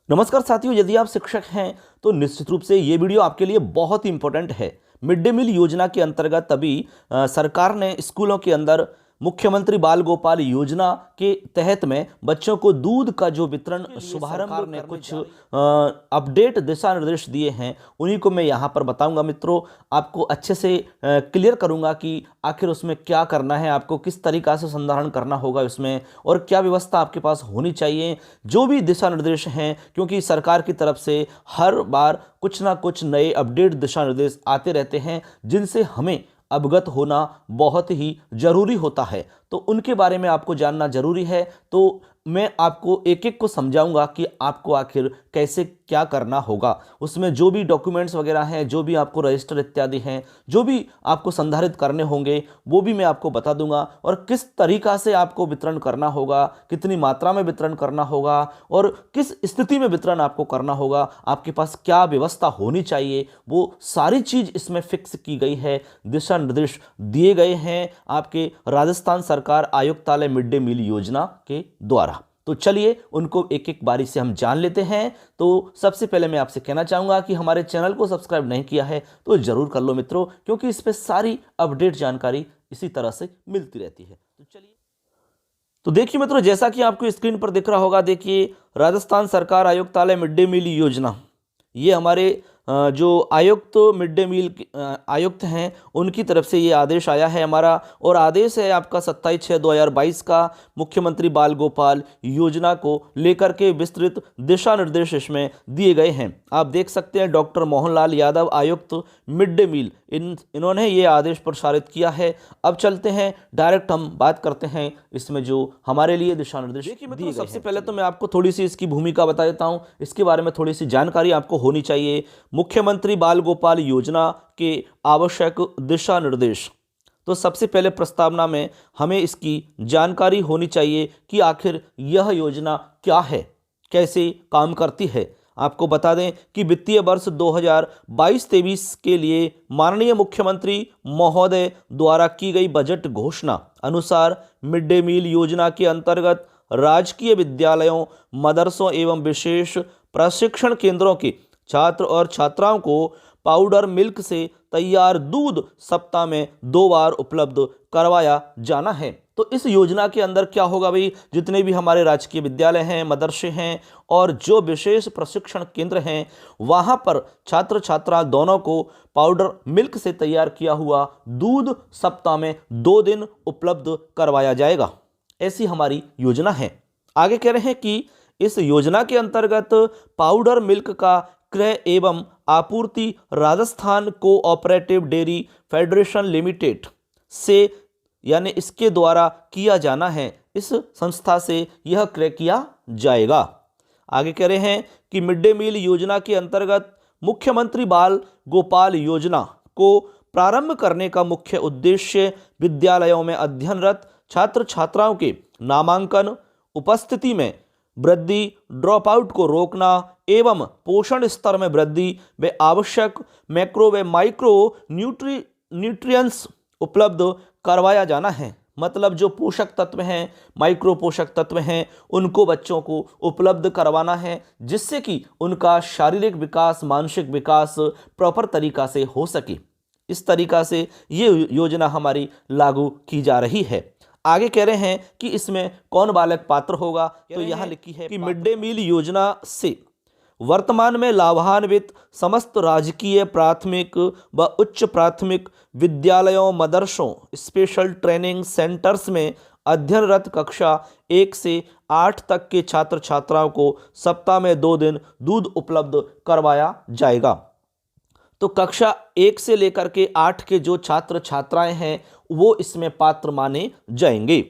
नमस्कार साथियों, यदि आप शिक्षक हैं तो निश्चित रूप से ये वीडियो आपके लिए बहुत ही इंपॉर्टेंट है। मिड डे मील योजना के अंतर्गत अभी सरकार ने स्कूलों के अंदर मुख्यमंत्री बाल गोपाल योजना के तहत में बच्चों को दूध का जो वितरण शुभारंभ ने कुछ अपडेट दिशा निर्देश दिए हैं, उन्हीं को मैं यहाँ पर बताऊंगा। मित्रों, आपको अच्छे से क्लियर करूंगा कि आखिर उसमें क्या करना है, आपको किस तरीका से संधारण करना होगा उसमें, और क्या व्यवस्था आपके पास होनी चाहिए। जो भी दिशा निर्देश हैं, क्योंकि सरकार की तरफ से हर बार कुछ ना कुछ नए अपडेट दिशा निर्देश आते रहते हैं, जिनसे हमें अवगत होना बहुत ही जरूरी होता है। तो उनके बारे में आपको जानना जरूरी है। तो मैं आपको एक एक को समझाऊंगा कि आपको आखिर कैसे क्या करना होगा। उसमें जो भी डॉक्यूमेंट्स वगैरह हैं, जो भी आपको रजिस्टर इत्यादि हैं, जो भी आपको संधारित करने होंगे, वो भी मैं आपको बता दूंगा। और किस तरीका से आपको वितरण करना होगा, कितनी मात्रा में वितरण करना होगा, और किस स्थिति में वितरण आपको करना होगा, आपके पास क्या व्यवस्था होनी चाहिए, वो सारी चीज इसमें फिक्स की गई है। दिशा निर्देश दिए गए हैं आपके राजस्थान सरकार आयुक्तालय मिड डे मील योजना के द्वारा। तो चलिए उनको एक एक बारी से हम जान लेते हैं। तो सबसे पहले मैं आपसे कहना चाहूंगा कि हमारे चैनल को सब्सक्राइब नहीं किया है तो जरूर कर लो मित्रों, क्योंकि इस पे सारी अपडेट जानकारी इसी तरह से मिलती रहती है। तो चलिए, तो देखिए मित्रों, जैसा कि आपको स्क्रीन पर दिख रहा होगा, देखिए राजस्थान सरकार आयुक्तालय मिड डे मील योजना, ये हमारे जो आयुक्त मिड डे मील आयुक्त हैं, उनकी तरफ से ये आदेश आया है हमारा। और आदेश है आपका 27/6/2022 का। मुख्यमंत्री बाल गोपाल योजना को लेकर के विस्तृत दिशा निर्देश इसमें दिए गए हैं। आप देख सकते हैं डॉक्टर मोहनलाल यादव आयुक्त मिड डे मील, इन्होंने ये आदेश प्रसारित किया है। अब चलते हैं, डायरेक्ट हम बात करते हैं इसमें जो हमारे लिए दिशा निर्देश दिए गए हैं। सबसे पहले तो मैं आपको थोड़ी सी इसकी भूमिका बता देता हूँ, इसके बारे में थोड़ी सी जानकारी आपको होनी चाहिए। मुख्यमंत्री बाल गोपाल योजना के आवश्यक दिशा निर्देश, तो सबसे पहले प्रस्तावना में हमें इसकी जानकारी होनी चाहिए कि आखिर यह योजना क्या है, कैसे काम करती है। आपको बता दें कि वित्तीय वर्ष 2022-23 के लिए माननीय मुख्यमंत्री महोदय द्वारा की गई बजट घोषणा अनुसार मिड डे मील योजना के अंतर्गत राजकीय विद्यालयों, मदरसों एवं विशेष प्रशिक्षण केंद्रों के छात्र और छात्राओं को पाउडर मिल्क से तैयार दूध सप्ताह में 2 बार उपलब्ध करवाया जाना है। तो इस योजना के अंदर क्या होगा भाई, जितने भी हमारे राजकीय विद्यालय हैं, मदरसे हैं और जो विशेष प्रशिक्षण केंद्र हैं, वहां पर छात्र छात्रा दोनों को पाउडर मिल्क से तैयार किया हुआ दूध सप्ताह में 2 दिन उपलब्ध करवाया जाएगा। ऐसी हमारी योजना है। आगे कह रहे हैं कि इस योजना के अंतर्गत पाउडर मिल्क का क्रय एवं आपूर्ति Rajasthan cooperative dairy federation limited से, यानी इसके द्वारा किया जाना है। इस संस्था से यह क्रय किया जाएगा। आगे कह रहे हैं कि मिड डे मील योजना के अंतर्गत मुख्यमंत्री बाल गोपाल योजना को प्रारंभ करने का मुख्य उद्देश्य विद्यालयों में अध्ययनरत छात्र छात्राओं के नामांकन, उपस्थिति में वृद्धि, ड्रॉप आउट को रोकना एवं पोषण स्तर में वृद्धि व आवश्यक मैक्रो व माइक्रो न्यूट्रिएंट्स उपलब्ध करवाया जाना है। मतलब जो पोषक तत्व हैं, माइक्रो पोषक तत्व हैं, उनको बच्चों को उपलब्ध करवाना है, जिससे कि उनका शारीरिक विकास, मानसिक विकास प्रॉपर तरीका से हो सके। इस तरीका से ये योजना हमारी लागू की जा रही है। आगे कह रहे हैं कि इसमें कौन बालक पात्र होगा, तो यहाँ लिखी है कि मिड डे मील योजना से वर्तमान में लाभान्वित समस्त राजकीय प्राथमिक व उच्च प्राथमिक विद्यालयों, मदरसों, स्पेशल ट्रेनिंग सेंटर्स में अध्ययनरत कक्षा 1 से 8 तक के छात्र छात्राओं को सप्ताह में 2 दिन दूध उपलब्ध करवाया जाएगा। तो कक्षा 1 से लेकर के 8 के जो छात्र छात्राएं हैं, वो इसमें पात्र माने जाएंगे।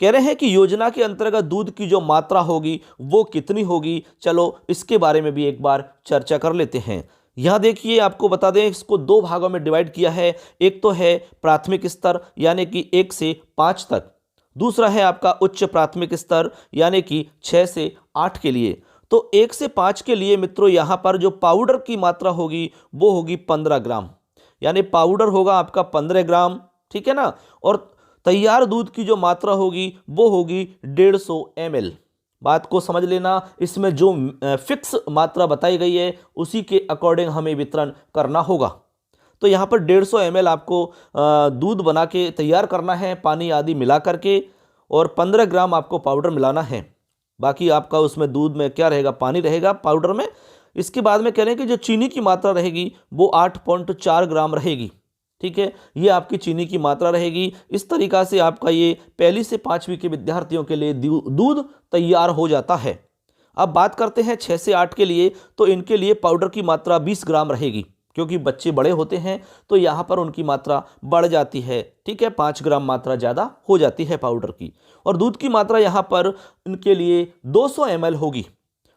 कह रहे हैं कि योजना के अंतर्गत दूध की जो मात्रा होगी वो कितनी होगी, चलो इसके बारे में भी एक बार चर्चा कर लेते हैं। यह देखिए, आपको बता दें, इसको 2 भागों में डिवाइड किया है। एक तो है प्राथमिक स्तर यानी कि 1 से 5 तक, दूसरा है आपका उच्च प्राथमिक स्तर यानी कि 6 से 8 के लिए। तो 1 से 5 के लिए मित्रों, यहाँ पर जो पाउडर की मात्रा होगी वो होगी 15 ग्राम, यानी पाउडर होगा आपका 15 ग्राम, ठीक है ना। और तैयार दूध की जो मात्रा होगी वो होगी 150 ml, बात को समझ लेना, इसमें जो फिक्स मात्रा बताई गई है उसी के अकॉर्डिंग हमें वितरण करना होगा। तो यहाँ पर 150 ml आपको दूध बना के तैयार करना है पानी आदि मिला करके, और 15 ग्राम आपको पाउडर मिलाना है। बाकी आपका उसमें दूध में क्या रहेगा, पानी रहेगा पाउडर में। इसके बाद में कह रहे हैं कि जो चीनी की मात्रा रहेगी वो 8.4 ग्राम रहेगी। ठीक है, ये आपकी चीनी की मात्रा रहेगी। इस तरीक़ा से आपका ये पहली से 5वीं के विद्यार्थियों के लिए दूध तैयार हो जाता है। अब बात करते हैं 6 से 8 के लिए, तो इनके लिए पाउडर की मात्रा 20 ग्राम रहेगी, क्योंकि बच्चे बड़े होते हैं तो यहाँ पर उनकी मात्रा बढ़ जाती है। ठीक है, 5 ग्राम मात्रा ज़्यादा हो जाती है पाउडर की। और दूध की मात्रा यहाँ पर इनके लिए 200 ml होगी,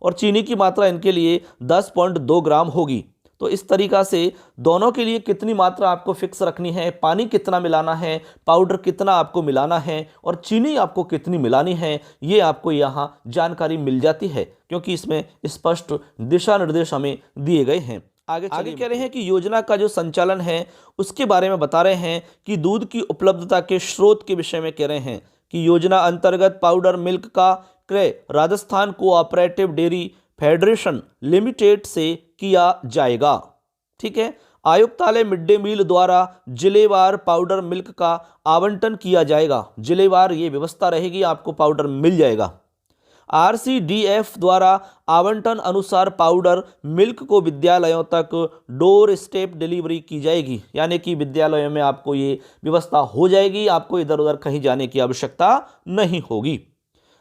और चीनी की मात्रा इनके लिए 10.2 ग्राम होगी। तो इस तरीक़ा से दोनों के लिए कितनी मात्रा आपको फिक्स रखनी है, पानी कितना मिलाना है, पाउडर कितना आपको मिलाना है, और चीनी आपको कितनी मिलानी है, ये आपको यहाँ जानकारी मिल जाती है, क्योंकि इसमें स्पष्ट दिशा निर्देश हमें दिए गए हैं। आगे कह रहे हैं कि योजना का जो संचालन है उसके बारे में बता रहे हैं कि दूध की उपलब्धता के स्रोत के विषय में कह रहे हैं कि योजना अंतर्गत पाउडर मिल्क का क्रय Rajasthan cooperative dairy federation limited से किया जाएगा। ठीक है, आयुक्तालय मिड डे मील द्वारा जिलेवार पाउडर मिल्क का आवंटन किया जाएगा। जिलेवार ये व्यवस्था रहेगी, आपको पाउडर मिल जाएगा। RCDF द्वारा आवंटन अनुसार पाउडर मिल्क को विद्यालयों तक डोर स्टेप डिलीवरी की जाएगी, यानी कि विद्यालयों में आपको ये व्यवस्था हो जाएगी, आपको इधर उधर कहीं जाने की आवश्यकता नहीं होगी।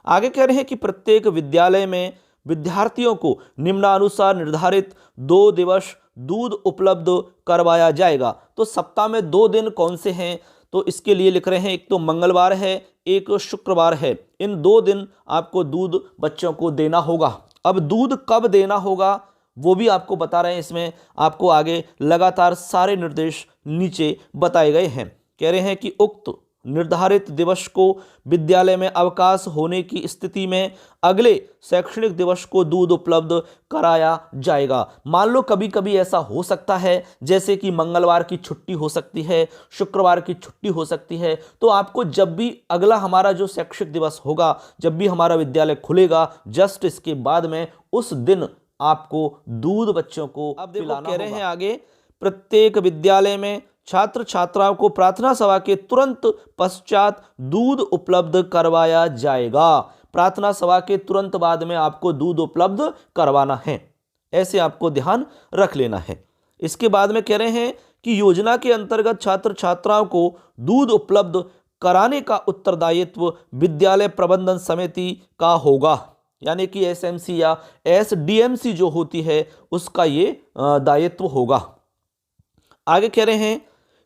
आगे कह रहे हैं कि प्रत्येक विद्यालय में विद्यार्थियों को निम्नानुसार निर्धारित 2 दिवस दूध उपलब्ध करवाया जाएगा। तो सप्ताह में 2 दिन कौन से हैं, तो इसके लिए लिख रहे हैं, एक तो मंगलवार है, एक शुक्रवार है। इन 2 दिन आपको दूध बच्चों को देना होगा। अब दूध कब देना होगा वो भी आपको बता रहे हैं, इसमें आपको आगे लगातार सारे निर्देश नीचे बताए गए हैं। कह रहे हैं कि उक्त निर्धारित दिवस को विद्यालय में अवकाश होने की स्थिति में अगले शैक्षणिक दिवस को दूध उपलब्ध कराया जाएगा। मान लो कभी कभी ऐसा हो सकता है, जैसे कि मंगलवार की छुट्टी हो सकती है, शुक्रवार की छुट्टी हो सकती है, तो आपको जब भी अगला हमारा जो शैक्षिक दिवस होगा, जब भी हमारा विद्यालय खुलेगा, जस्ट इसके बाद में उस दिन आपको दूध बच्चों को अब पिलाना कह रहे हैं आगे। प्रत्येक विद्यालय में छात्र छात्राओं को प्रार्थना सभा के तुरंत पश्चात दूध उपलब्ध करवाया जाएगा। प्रार्थना सभा के तुरंत बाद में आपको दूध उपलब्ध करवाना है, ऐसे आपको ध्यान रख लेना है। इसके बाद में कह रहे हैं कि योजना के अंतर्गत छात्र छात्राओं को दूध उपलब्ध कराने का उत्तरदायित्व विद्यालय प्रबंधन समिति का होगा, यानी कि SMC या SDMC जो होती है उसका ये दायित्व होगा। आगे कह रहे हैं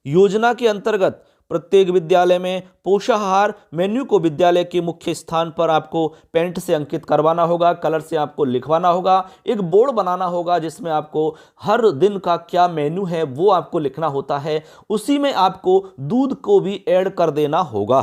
योजना के अंतर्गत प्रत्येक विद्यालय में पोषाहार मेन्यू को विद्यालय के मुख्य स्थान पर आपको पेंट से अंकित करवाना होगा, कलर से आपको लिखवाना होगा, एक बोर्ड बनाना होगा जिसमें आपको हर दिन का क्या मेन्यू है वो आपको लिखना होता है। उसी में आपको दूध को भी ऐड कर देना होगा।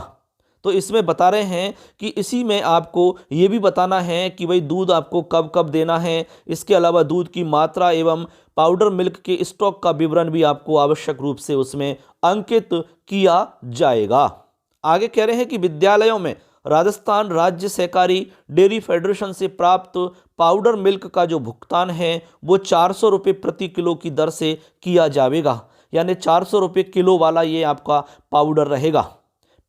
तो इसमें बता रहे हैं कि इसी में आपको ये भी बताना है कि भाई दूध आपको कब कब देना है। इसके अलावा दूध की मात्रा एवं पाउडर मिल्क के स्टॉक का विवरण भी आपको आवश्यक रूप से उसमें अंकित किया जाएगा। आगे कह रहे हैं कि विद्यालयों में राजस्थान राज्य सहकारी डेयरी फेडरेशन से प्राप्त पाउडर मिल्क का जो भुगतान है वो 400 रुपये प्रति किलो की दर से किया जाएगा, यानी 400 रुपये किलो वाला ये आपका पाउडर रहेगा।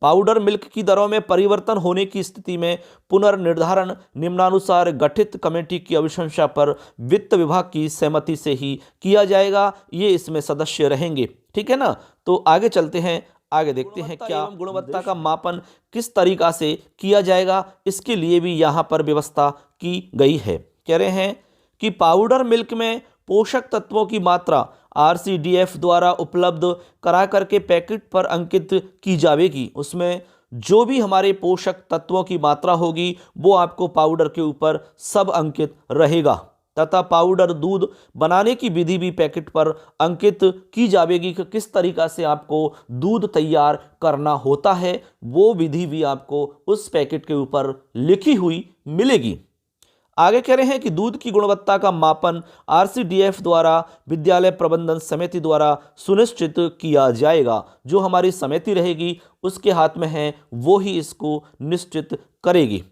पाउडर मिल्क की दरों में परिवर्तन होने की स्थिति में पुनर्निर्धारण निम्नानुसार गठित कमेटी की अनुशंसा पर वित्त विभाग की सहमति से ही किया जाएगा। ये इसमें सदस्य रहेंगे, ठीक है ना। तो आगे चलते हैं, आगे देखते हैं क्या गुणवत्ता का मापन किस तरीका से किया जाएगा, इसके लिए भी यहाँ पर व्यवस्था की गई है। कह रहे हैं कि पाउडर मिल्क में पोषक तत्वों की मात्रा RCDF द्वारा उपलब्ध करा करके पैकेट पर अंकित की जाएगी। उसमें जो भी हमारे पोषक तत्वों की मात्रा होगी वो आपको पाउडर के ऊपर सब अंकित रहेगा, तथा पाउडर दूध बनाने की विधि भी पैकेट पर अंकित की जाएगी कि किस तरीका से आपको दूध तैयार करना होता है, वो विधि भी आपको उस पैकेट के ऊपर लिखी हुई मिलेगी। आगे कह रहे हैं कि दूध की गुणवत्ता का मापन RCDF द्वारा विद्यालय प्रबंधन समिति द्वारा सुनिश्चित किया जाएगा। जो हमारी समिति रहेगी उसके हाथ में है, वो ही इसको निश्चित करेगी।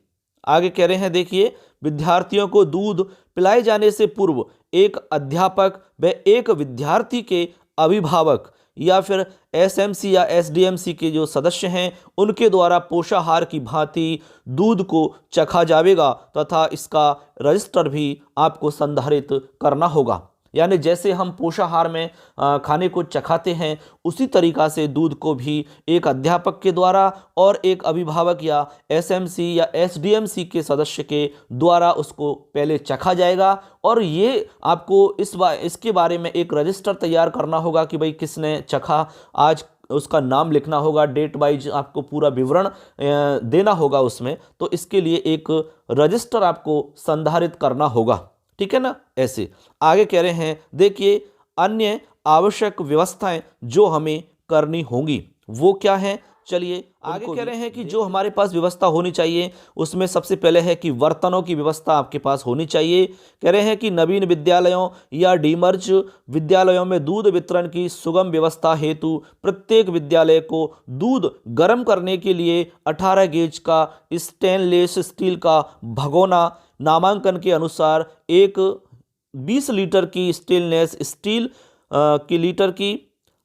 आगे कह रहे हैं, देखिए, विद्यार्थियों को दूध पिलाए जाने से पूर्व एक अध्यापक व एक विद्यार्थी के अभिभावक या फिर एसएमसी या एसडीएमसी के जो सदस्य हैं उनके द्वारा पोषाहार की भांति दूध को चखा जाएगा तथा इसका रजिस्टर भी आपको संधारित करना होगा। यानी जैसे हम पोषाहार में खाने को चखाते हैं उसी तरीका से दूध को भी एक अध्यापक के द्वारा और एक अभिभावक या एसएमसी या एसडीएमसी के सदस्य के द्वारा उसको पहले चखा जाएगा और ये आपको इसके बारे में एक रजिस्टर तैयार करना होगा कि भाई किसने चखा, आज उसका नाम लिखना होगा, डेट वाइज आपको पूरा विवरण देना होगा उसमें, तो इसके लिए एक रजिस्टर आपको संधारित करना होगा। ठीक है ना। ऐसे आगे कह रहे हैं, देखिए, अन्य आवश्यक व्यवस्थाएं जो हमें करनी होंगी वो क्या है। चलिए आगे कह रहे हैं कि जो हमारे पास व्यवस्था होनी चाहिए उसमें सबसे पहले है कि बर्तनों की व्यवस्था आपके पास होनी चाहिए। कह रहे हैं कि नवीन विद्यालयों या डीमर्ज विद्यालयों में दूध वितरण की सुगम व्यवस्था हेतु प्रत्येक विद्यालय को दूध गर्म करने के लिए 18 गेज का स्टेनलेस स्टील का भगोना नामांकन के अनुसार एक 20 लीटर की स्टेनलेस स्टील की लीटर की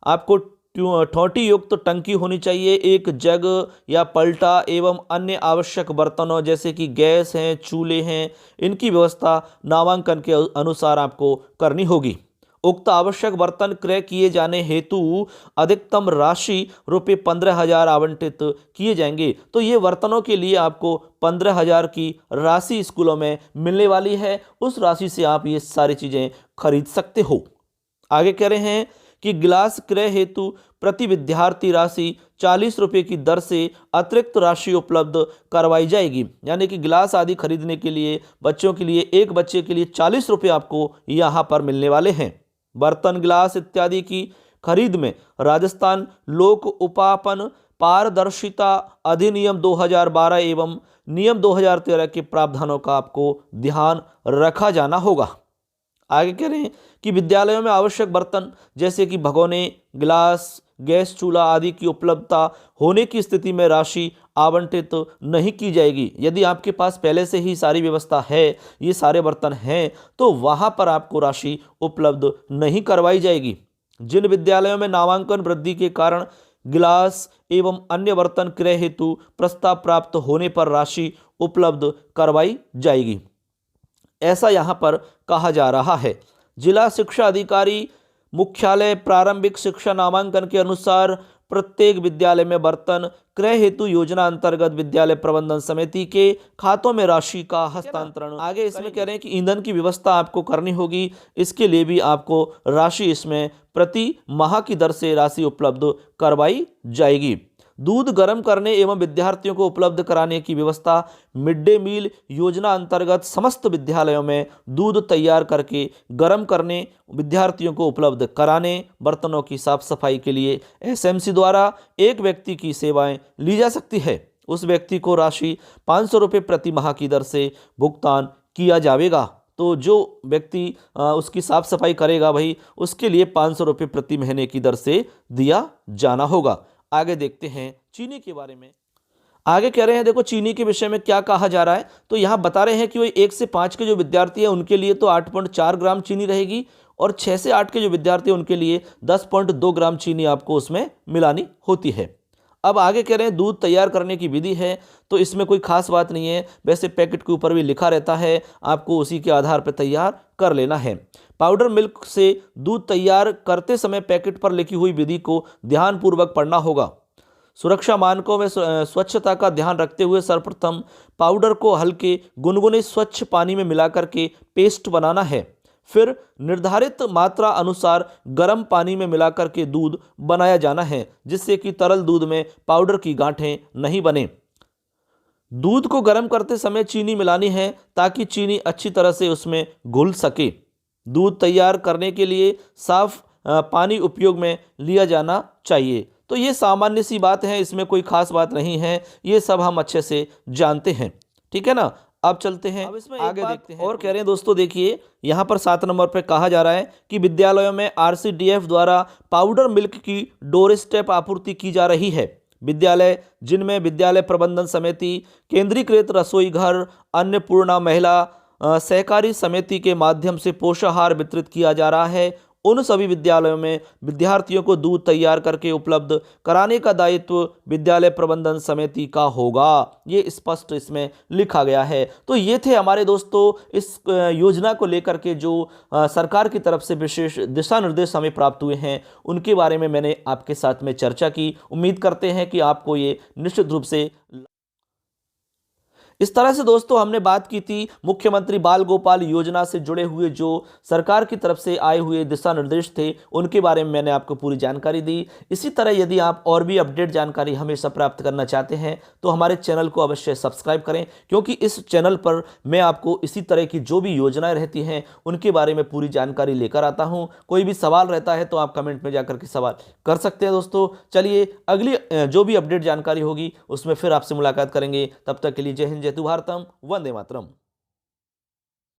आपको ठोंटी युक्त टंकी होनी चाहिए। एक जग या पलटा एवं अन्य आवश्यक बर्तनों जैसे कि गैस हैं, चूल्हे हैं, इनकी व्यवस्था नामांकन के अनुसार आपको करनी होगी। उक्त आवश्यक बर्तन क्रय किए जाने हेतु अधिकतम राशि रुपये 15,000 आवंटित किए जाएंगे। तो ये बर्तनों के लिए आपको 15,000 की राशि स्कूलों में मिलने वाली है, उस राशि से आप ये सारी चीज़ें खरीद सकते हो। आगे कह रहे हैं कि गिलास क्रय हेतु प्रति विद्यार्थी राशि 40 रुपये की दर से अतिरिक्त राशि उपलब्ध करवाई जाएगी। यानी कि गिलास आदि खरीदने के लिए बच्चों के लिए एक बच्चे के लिए 40 रुपये आपको यहाँ पर मिलने वाले हैं। बर्तन गिलास इत्यादि की खरीद में राजस्थान लोक उपापन पारदर्शिता अधिनियम 2012 एवं नियम 2013 के प्रावधानों का आपको ध्यान रखा जाना होगा। आगे कह रहे हैं कि विद्यालयों में आवश्यक बर्तन जैसे कि भगोने, गिलास, गैस चूल्हा आदि की उपलब्धता होने की स्थिति में राशि आवंटित नहीं की जाएगी। यदि आपके पास पहले से ही सारी व्यवस्था है, ये सारे बर्तन हैं, तो वहाँ पर आपको राशि उपलब्ध नहीं करवाई जाएगी। जिन विद्यालयों में नामांकन वृद्धि के कारण गिलास एवं अन्य बर्तन क्रय हेतु प्रस्ताव प्राप्त होने पर राशि उपलब्ध करवाई जाएगी, ऐसा यहाँ पर कहा जा रहा है। जिला शिक्षा अधिकारी मुख्यालय प्रारंभिक शिक्षा नामांकन के अनुसार प्रत्येक विद्यालय में बर्तन क्रय हेतु योजना अंतर्गत विद्यालय प्रबंधन समिति के खातों में राशि का हस्तांतरण। आगे इसमें कह रहे हैं कि ईंधन की व्यवस्था आपको करनी होगी, इसके लिए भी आपको राशि इसमें प्रति माह की दर से राशि उपलब्ध करवाई जाएगी। दूध गर्म करने एवं विद्यार्थियों को उपलब्ध कराने की व्यवस्था मिड डे मील योजना अंतर्गत समस्त विद्यालयों में दूध तैयार करके गर्म करने, विद्यार्थियों को उपलब्ध कराने, बर्तनों की साफ सफाई के लिए एसएमसी द्वारा एक व्यक्ति की सेवाएं ली जा सकती है। उस व्यक्ति को राशि 500 रुपये प्रति माह की दर से भुगतान किया जाएगा। तो जो व्यक्ति उसकी साफ सफाई करेगा भाई, उसके लिए 500 रुपये प्रति महीने की दर से दिया जाना होगा। आगे देखते हैं चीनी के बारे में। आगे कह रहे हैं, देखो चीनी के विषय में क्या कहा जा रहा है। तो यहाँ बता रहे हैं कि वही 1 से 5 के जो विद्यार्थी हैं उनके लिए तो 8.4 ग्राम चीनी रहेगी और 6 से 8 के जो विद्यार्थी हैं उनके लिए 10.2 ग्राम चीनी आपको उसमें मिलानी होती है। अब आगे कह रहे हैं दूध तैयार करने की विधि है, तो इसमें कोई खास बात नहीं है, वैसे पैकेट के ऊपर भी लिखा रहता है, आपको उसी के आधार पर तैयार कर लेना है। पाउडर मिल्क से दूध तैयार करते समय पैकेट पर लिखी हुई विधि को ध्यानपूर्वक पढ़ना होगा। सुरक्षा मानकों में स्वच्छता का ध्यान रखते हुए सर्वप्रथम पाउडर को हल्के गुनगुने स्वच्छ पानी में मिलाकर के पेस्ट बनाना है। फिर निर्धारित मात्रा अनुसार गर्म पानी में मिलाकर के दूध बनाया जाना है, जिससे कि तरल दूध में पाउडर की गांठें नहीं बने। दूध को गर्म करते समय चीनी मिलानी है ताकि चीनी अच्छी तरह से उसमें घुल सके। दूध तैयार करने के लिए साफ पानी उपयोग में लिया जाना चाहिए। तो ये सामान्य सी बात है, इसमें कोई खास बात नहीं है, ये सब हम अच्छे से जानते हैं। ठीक है ना। अब चलते हैं, अब इसमें आगे देखते हैं और कह रहे हैं दोस्तों, देखिए यहाँ पर 7 नंबर पे कहा जा रहा है कि विद्यालयों में RCDF द्वारा पाउडर मिल्क की डोर स्टेप आपूर्ति की जा रही है। विद्यालय जिनमें विद्यालय प्रबंधन समिति, केंद्रीकृत रसोई घर, अन्नपूर्णा महिला सहकारी समिति के माध्यम से पोषाहार वितरित किया जा रहा है, उन सभी विद्यालयों में विद्यार्थियों को दूध तैयार करके उपलब्ध कराने का दायित्व विद्यालय प्रबंधन समिति का होगा। ये स्पष्ट इसमें लिखा गया है। तो ये थे हमारे दोस्तों इस योजना को लेकर के जो सरकार की तरफ से विशेष दिशा निर्देश हमें प्राप्त हुए हैं, उनके बारे में मैंने आपके साथ में चर्चा की। उम्मीद करते हैं कि आपको ये निश्चित रूप से इस तरह से दोस्तों हमने बात की थी मुख्यमंत्री बाल गोपाल योजना से जुड़े हुए जो सरकार की तरफ से आए हुए दिशा निर्देश थे, उनके बारे में मैंने आपको पूरी जानकारी दी। इसी तरह यदि आप और भी अपडेट जानकारी हमेशा प्राप्त करना चाहते हैं तो हमारे चैनल को अवश्य सब्सक्राइब करें, क्योंकि इस चैनल पर मैं आपको इसी तरह की जो भी योजनाएं रहती हैं उनके बारे में पूरी जानकारी लेकर आता हूं। कोई भी सवाल रहता है तो आप कमेंट में जाकर के सवाल कर सकते हैं दोस्तों। चलिए अगली जो भी अपडेट जानकारी होगी उसमें फिर आपसे मुलाकात करेंगे। तब तक के लिए जय हिंद, जय भारतम, वंदे मातरम।